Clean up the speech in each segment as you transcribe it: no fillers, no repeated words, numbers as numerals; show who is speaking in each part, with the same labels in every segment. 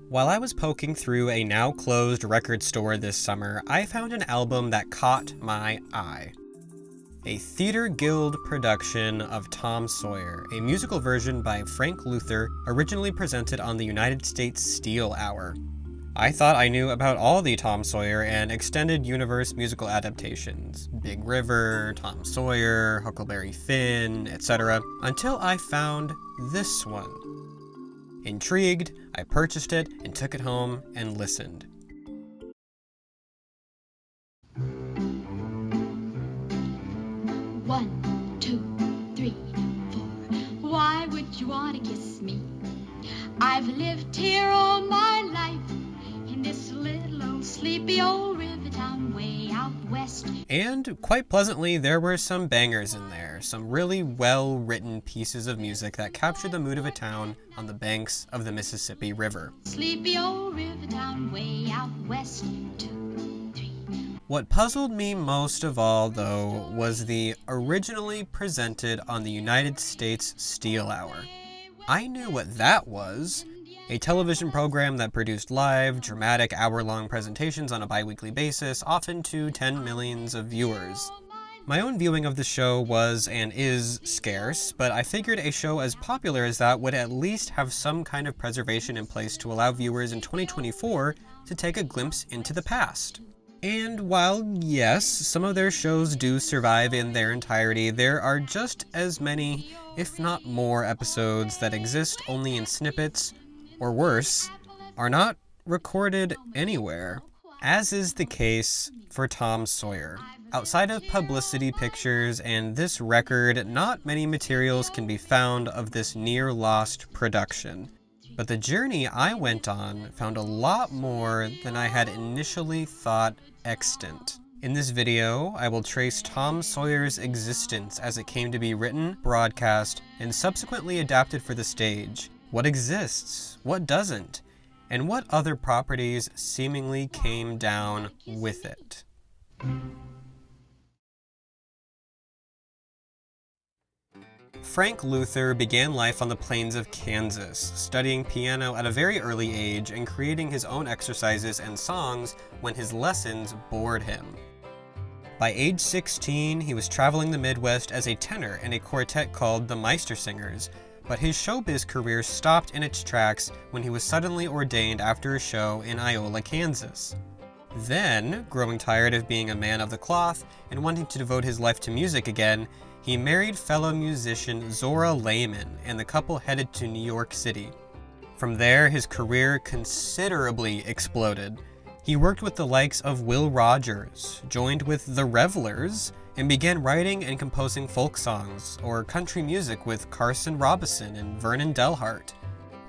Speaker 1: While I was poking through a now-closed record store this summer, I found an album that caught my eye. A Theater Guild production of Tom Sawyer, a musical version by Frank Luther, originally presented on the United States Steel Hour. I thought I knew about all the Tom Sawyer and extended universe musical adaptations, Big River, Tom Sawyer, Huckleberry Finn, etc., until I found this one. Intrigued, I purchased it and took it home and listened.
Speaker 2: One, two, three, four. Why would you want to kiss me? I've lived here all my life in this little old sleepy old river town way out west.
Speaker 1: And quite pleasantly, there were some bangers in there, some really well-written pieces of music that captured the mood of a town on the banks of the Mississippi River.
Speaker 2: Sleepy old river town way out west. Two, three.
Speaker 1: What puzzled me most of all, though, was the originally presented on the United States Steel Hour. I knew what that was. A television program that produced live, dramatic, hour-long presentations on a bi-weekly basis, often to 10 millions of viewers. My own viewing of the show was and is scarce, but I figured a show as popular as that would at least have some kind of preservation in place to allow viewers in 2024 to take a glimpse into the past. And while, yes, some of their shows do survive in their entirety, there are just as many, if not more, episodes that exist only in snippets, or worse, are not recorded anywhere, as is the case for Tom Sawyer. Outside of publicity pictures and this record, not many materials can be found of this near-lost production. But the journey I went on found a lot more than I had initially thought extant. In this video, I will trace Tom Sawyer's existence as it came to be written, broadcast, and subsequently adapted for the stage. What exists, what doesn't, and what other properties seemingly came down with it. Frank Luther began life on the plains of Kansas, studying piano at a very early age and creating his own exercises and songs when his lessons bored him. By age 16, he was traveling the Midwest as a tenor in a quartet called the Meistersingers, but his showbiz career stopped in its tracks when he was suddenly ordained after a show in Iola, Kansas. Then, growing tired of being a man of the cloth and wanting to devote his life to music again, he married fellow musician Zora Lehman, and the couple headed to New York City. From there, his career considerably exploded. He worked with the likes of Will Rogers, joined with the Revelers, and began writing and composing folk songs or country music with Carson Robison and Vernon Delhart.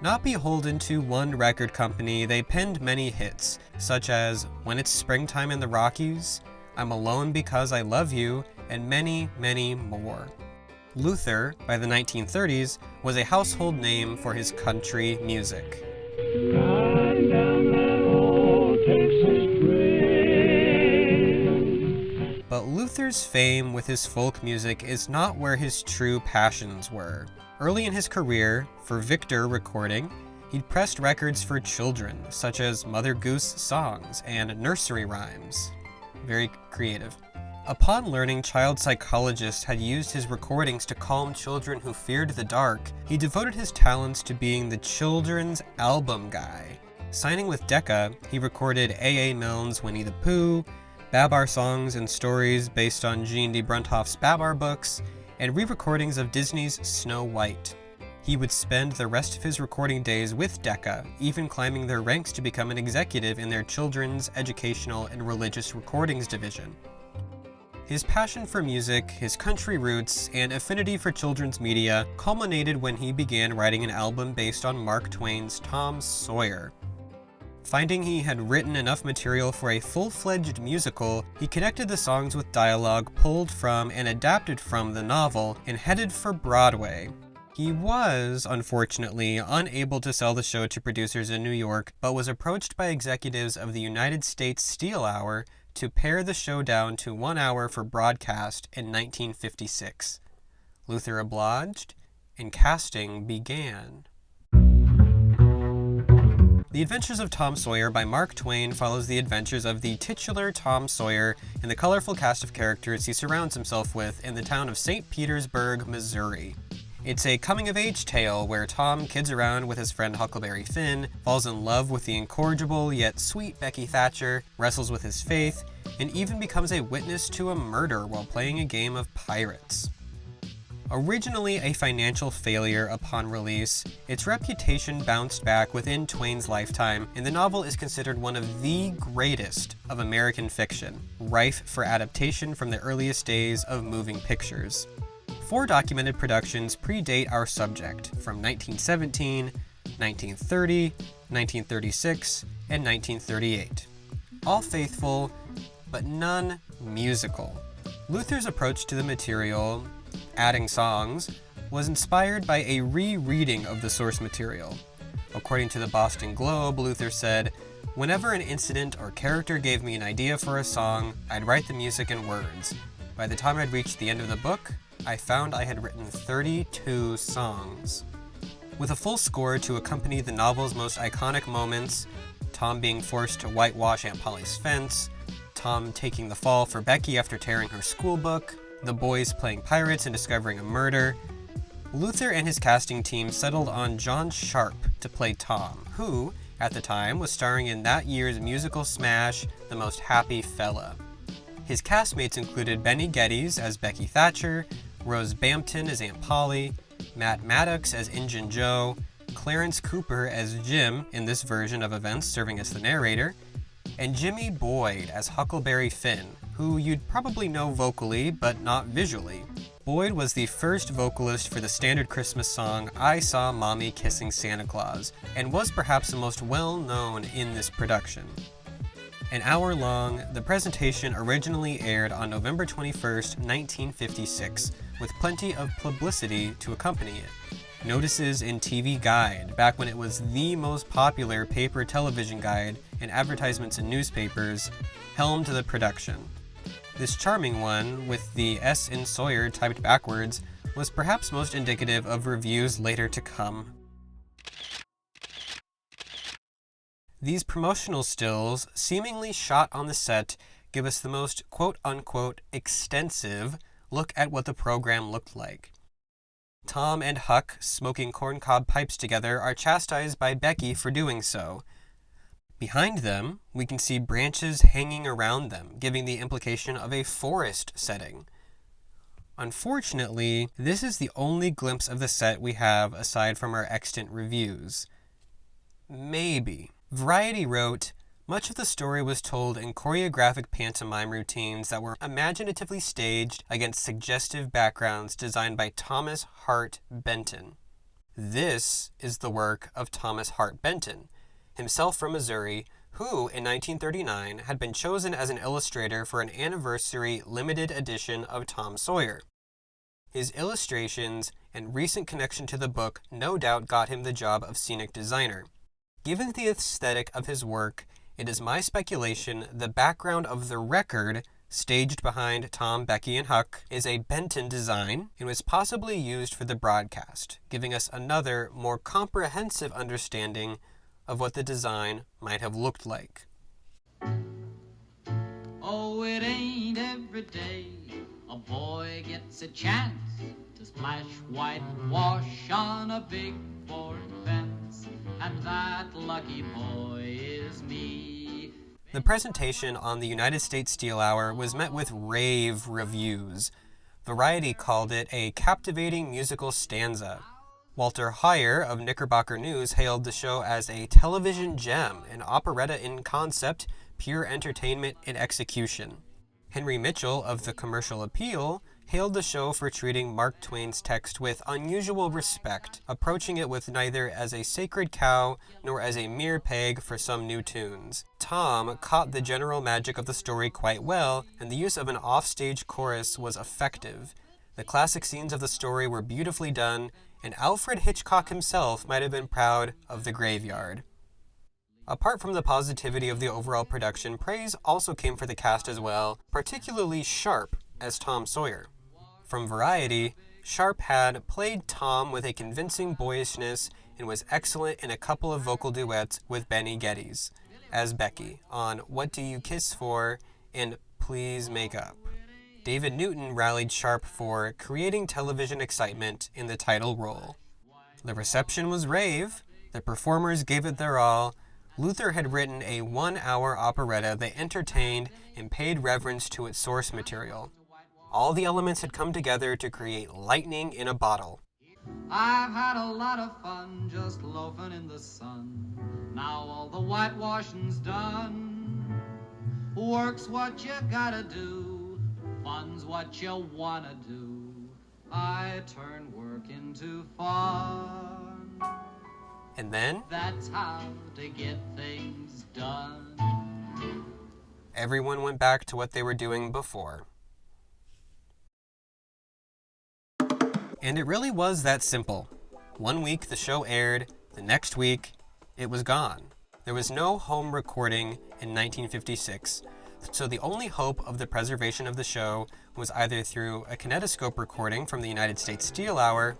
Speaker 1: Not beholden to one record company, they penned many hits, such as When It's Springtime in the Rockies, I'm Alone Because I Love You, and many, many more. Luther, by the 1930s, was a household name for his country music. But Luther's fame with his folk music is not where his true passions were. Early in his career, for Victor Recording, he'd pressed records for children, such as Mother Goose songs and nursery rhymes. Very creative. Upon learning child psychologists had used his recordings to calm children who feared the dark, he devoted his talents to being the children's album guy. Signing with Decca, he recorded A.A. Milne's Winnie the Pooh, Babar songs and stories based on Jean de Bruntoff's Babar books, and re-recordings of Disney's Snow White. He would spend the rest of his recording days with Decca, even climbing their ranks to become an executive in their children's, educational, and religious recordings division. His passion for music, his country roots, and affinity for children's media culminated when he began writing an album based on Mark Twain's Tom Sawyer. Finding he had written enough material for a full-fledged musical, he connected the songs with dialogue pulled from and adapted from the novel and headed for Broadway. He was, unfortunately, unable to sell the show to producers in New York, but was approached by executives of the United States Steel Hour to pare the show down to 1 hour for broadcast in 1956. Luther obliged, and casting began. The Adventures of Tom Sawyer by Mark Twain follows the adventures of the titular Tom Sawyer and the colorful cast of characters he surrounds himself with in the town of St. Petersburg, Missouri. It's a coming-of-age tale where Tom kids around with his friend Huckleberry Finn, falls in love with the incorrigible yet sweet Becky Thatcher, wrestles with his faith, and even becomes a witness to a murder while playing a game of pirates. Originally a financial failure upon release, its reputation bounced back within Twain's lifetime, and the novel is considered one of the greatest of American fiction, rife for adaptation from the earliest days of moving pictures. 4 documented productions predate our subject, from 1917, 1930, 1936, and 1938. All faithful, but none musical. Luther's approach to the material, adding songs, was inspired by a rereading of the source material. According to the Boston Globe, Luther said, "Whenever an incident or character gave me an idea for a song, I'd write the music and words. By the time I'd reached the end of the book, I found I had written 32 songs." With a full score to accompany the novel's most iconic moments, Tom being forced to whitewash Aunt Polly's fence, Tom taking the fall for Becky after tearing her school book, the boys playing pirates and discovering a murder, Luther and his casting team settled on John Sharpe to play Tom, who, at the time, was starring in that year's musical smash, The Most Happy Fella. His castmates included Bennye Gatteys as Becky Thatcher, Rose Bampton as Aunt Polly, Matt Maddox as Injun Joe, Clarence Cooper as Jim in this version of events serving as the narrator, and Jimmy Boyd as Huckleberry Finn, who you'd probably know vocally, but not visually. Boyd was the first vocalist for the standard Christmas song I Saw Mommy Kissing Santa Claus, and was perhaps the most well-known in this production. An hour long, the presentation originally aired on November 21st, 1956, with plenty of publicity to accompany it. Notices in TV Guide, back when it was the most popular paper television guide, and advertisements in newspapers, helmed the production. This charming one, with the S in Sawyer typed backwards, was perhaps most indicative of reviews later to come. These promotional stills, seemingly shot on the set, give us the most quote-unquote extensive look at what the program looked like. Tom and Huck, smoking corncob pipes together, are chastised by Becky for doing so. Behind them, we can see branches hanging around them, giving the implication of a forest setting. Unfortunately, this is the only glimpse of the set we have aside from our extant reviews. Maybe. Variety wrote, "Much of the story was told in choreographic pantomime routines that were imaginatively staged against suggestive backgrounds designed by Thomas Hart Benton." This is the work of Thomas Hart Benton, himself from Missouri, who, in 1939, had been chosen as an illustrator for an anniversary limited edition of Tom Sawyer. His illustrations and recent connection to the book no doubt got him the job of scenic designer. Given the aesthetic of his work, it is my speculation the background of the record, staged behind Tom, Becky, and Huck, is a Benton design and was possibly used for the broadcast, giving us another, more comprehensive understanding of what the design might have looked like.
Speaker 3: Oh, it ain't every day a boy gets a chance to splash whitewash on a big board fence, and that lucky boy is me.
Speaker 1: The presentation on the United States Steel Hour was met with rave reviews. Variety called it a captivating musical stanza. Walter Heyer of Knickerbocker News hailed the show as a television gem, an operetta in concept, pure entertainment in execution. Henry Mitchell of the Commercial Appeal hailed the show for treating Mark Twain's text with unusual respect, approaching it with neither as a sacred cow nor as a mere peg for some new tunes. Tom caught the general magic of the story quite well, and the use of an offstage chorus was effective. The classic scenes of the story were beautifully done, and Alfred Hitchcock himself might have been proud of the graveyard. Apart from the positivity of the overall production, praise also came for the cast as well, particularly Sharpe as Tom Sawyer. From Variety, Sharpe had played Tom with a convincing boyishness and was excellent in a couple of vocal duets with Bennye Gatteys as Becky on What Do You Kiss For and Please Make Up. David Newton rallied Sharpe for creating television excitement in the title role. The reception was rave, the performers gave it their all. Luther had written a 1-hour operetta that entertained and paid reverence to its source material. All the elements had come together to create lightning in a bottle.
Speaker 3: I've had a lot of fun just loafing in the sun. Now all the whitewashing's done. Work's what you gotta do. Fun's what you wanna do. I turn work into fun.
Speaker 1: And then,
Speaker 3: that's how to get things done.
Speaker 1: Everyone went back to what they were doing before. And it really was that simple. One week the show aired, the next week it was gone. There was no home recording in 1956, so the only hope of the preservation of the show was either through a kinetoscope recording from the United States Steel Hour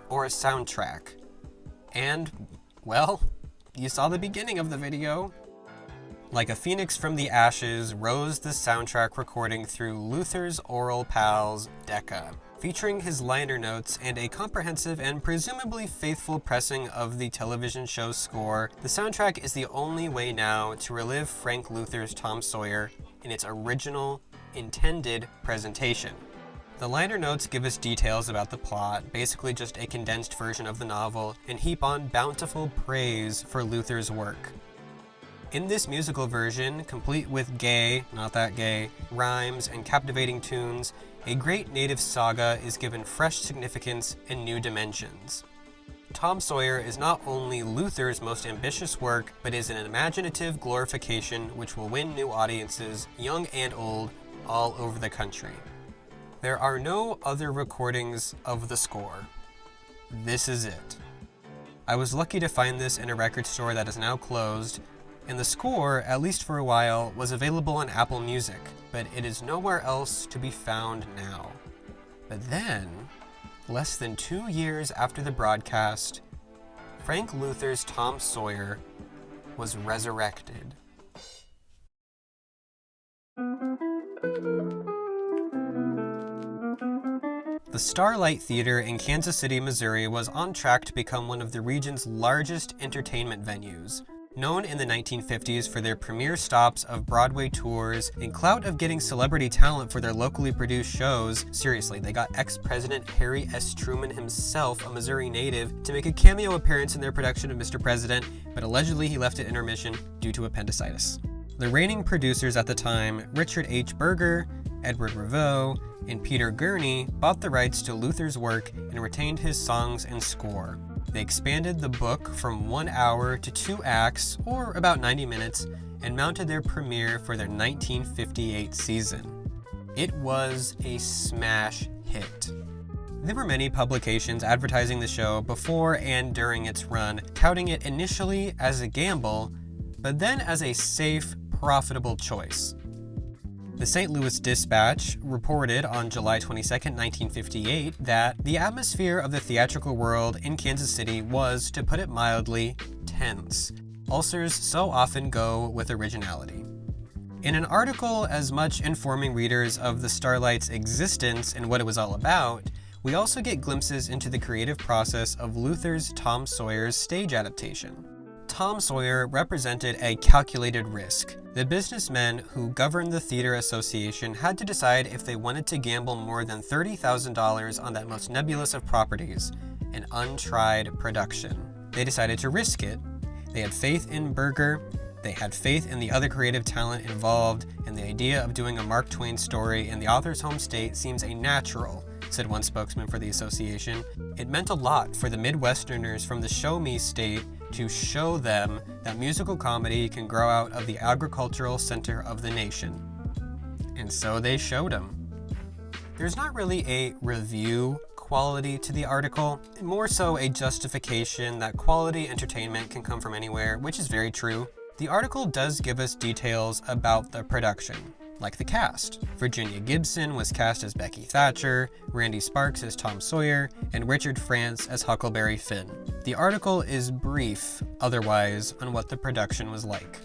Speaker 1: or a soundtrack. And, well, you saw the beginning of the video. Like a phoenix from the ashes rose the soundtrack recording through Luther's oral pals, Decca. Featuring his liner notes and a comprehensive and presumably faithful pressing of the television show's score, the soundtrack is the only way now to relive Frank Luther's Tom Sawyer in its original, intended presentation. The liner notes give us details about the plot, basically just a condensed version of the novel, and heap on bountiful praise for Luther's work. In this musical version, complete with gay, not that gay, rhymes and captivating tunes, a great native saga is given fresh significance and new dimensions. Tom Sawyer is not only Luther's most ambitious work, but is an imaginative glorification which will win new audiences, young and old, all over the country. There are no other recordings of the score. This is it. I was lucky to find this in a record store that is now closed, and the score, at least for a while, was available on Apple Music, but it is nowhere else to be found now. But then, less than 2 years after the broadcast, Frank Luther's Tom Sawyer was resurrected. The Starlight Theater in Kansas City, Missouri was on track to become one of the region's largest entertainment venues. Known in the 1950s for their premier stops of Broadway tours and clout of getting celebrity talent for their locally produced shows, seriously, they got ex-President Harry S. Truman himself, a Missouri native, to make a cameo appearance in their production of Mr. President, but allegedly he left at intermission due to appendicitis. The reigning producers at the time, Richard H. Berger, Edward Ravoux, and Peter Gurney, bought the rights to Luther's work and retained his songs and score. They expanded the book from 1 hour to 2 acts, or about 90 minutes, and mounted their premiere for their 1958 season. It was a smash hit. There were many publications advertising the show before and during its run, touting it initially as a gamble, but then as a safe, profitable choice. The St. Louis Dispatch reported on July 22, 1958, that the atmosphere of the theatrical world in Kansas City was, to put it mildly, tense. Ulcers so often go with originality. In an article as much informing readers of the Starlight's existence and what it was all about, we also get glimpses into the creative process of Luther's Tom Sawyer's stage adaptation. Tom Sawyer represented a calculated risk. The businessmen who governed the Theater Association had to decide if they wanted to gamble more than $30,000 on that most nebulous of properties, an untried production. They decided to risk it. They had faith in Berger, they had faith in the other creative talent involved, and the idea of doing a Mark Twain story in the author's home state seems a natural, said one spokesman for the association. It meant a lot for the Midwesterners from the Show Me state to show them that musical comedy can grow out of the agricultural center of the nation. And so they showed them. There's not really a review quality to the article, more so a justification that quality entertainment can come from anywhere, which is very true. The article does give us details about the production. like the cast. Virginia Gibson was cast as Becky Thatcher, Randy Sparks as Tom Sawyer, and Richard France as Huckleberry Finn. The article is brief, otherwise, on what the production was like.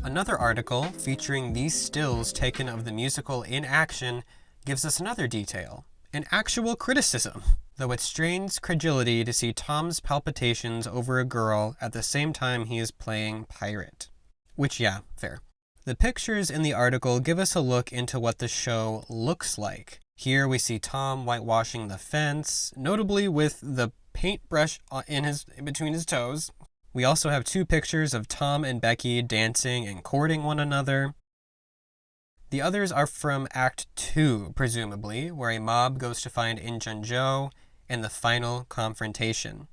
Speaker 1: Another article, featuring these stills taken of the musical in action, gives us another detail, an actual criticism, though it strains credulity to see Tom's palpitations over a girl at the same time he is playing pirate. Which, yeah, fair. The pictures in the article give us a look into what the show looks like. Here we see Tom whitewashing the fence, notably with the paintbrush in between his toes. We also have 2 pictures of Tom and Becky dancing and courting one another. The others are from Act 2, presumably, where a mob goes to find Injun Joe and the final confrontation.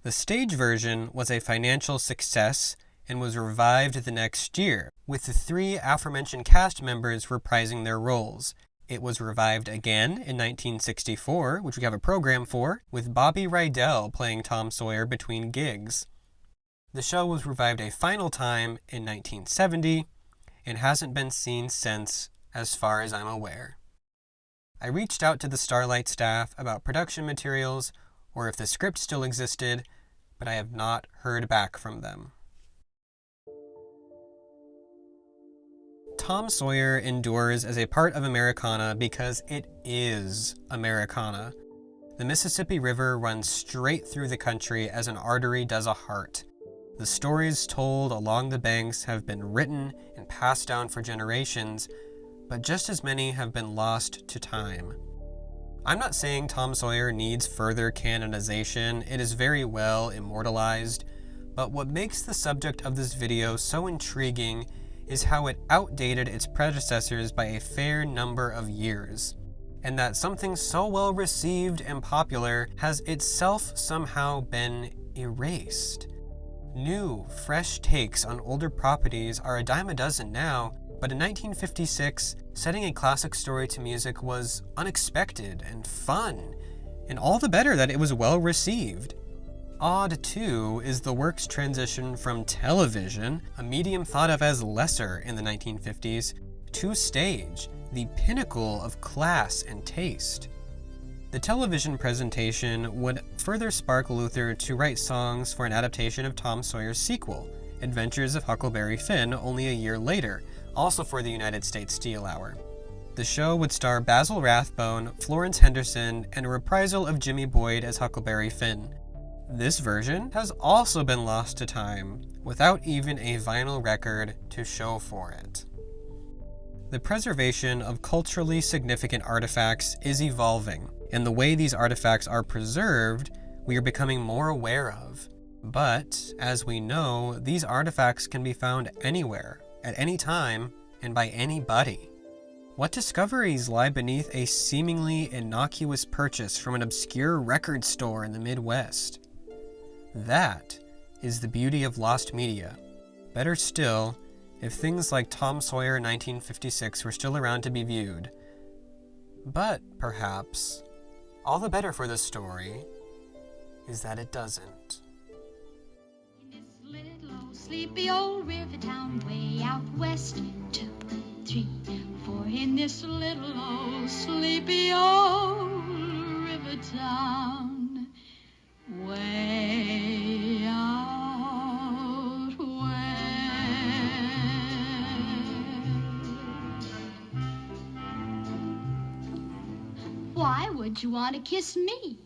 Speaker 1: The stage version was a financial success and was revived the next year, with the 3 aforementioned cast members reprising their roles. It was revived again in 1964, which we have a program for, with Bobby Rydell playing Tom Sawyer between gigs. The show was revived a final time in 1970, and hasn't been seen since, as far as I'm aware. I reached out to the Starlight staff about production materials, or if the script still existed, but I have not heard back from them. Tom Sawyer endures as a part of Americana because it is Americana. The Mississippi River runs straight through the country as an artery does a heart. The stories told along the banks have been written and passed down for generations, but just as many have been lost to time. I'm not saying Tom Sawyer needs further canonization, it is very well immortalized, but what makes the subject of this video so intriguing is how it outdated its predecessors by a fair number of years, and that something so well received and popular has itself somehow been erased. New, fresh takes on older properties are a dime a dozen now, but in 1956, setting a classic story to music was unexpected and fun, and all the better that it was well received. Odd, too, is the work's transition from television, a medium thought of as lesser in the 1950s, to stage, the pinnacle of class and taste. The television presentation would further spark Luther to write songs for an adaptation of Tom Sawyer's sequel, Adventures of Huckleberry Finn, only a year later, also for the United States Steel Hour. The show would star Basil Rathbone, Florence Henderson, and a reprisal of Jimmy Boyd as Huckleberry Finn. This version has also been lost to time, without even a vinyl record to show for it. The preservation of culturally significant artifacts is evolving, and the way these artifacts are preserved, we are becoming more aware of. But, as we know, these artifacts can be found anywhere, at any time, and by anybody. What discoveries lie beneath a seemingly innocuous purchase from an obscure record store in the Midwest? That is the beauty of lost media. Better still, if things like Tom Sawyer 1956 were still around to be viewed. But, perhaps, all the better for this story is that it doesn't.
Speaker 2: In this little old sleepy old river town way out west, 2, 3, 4. In this little old sleepy old river town way out west. Why would you want to kiss me?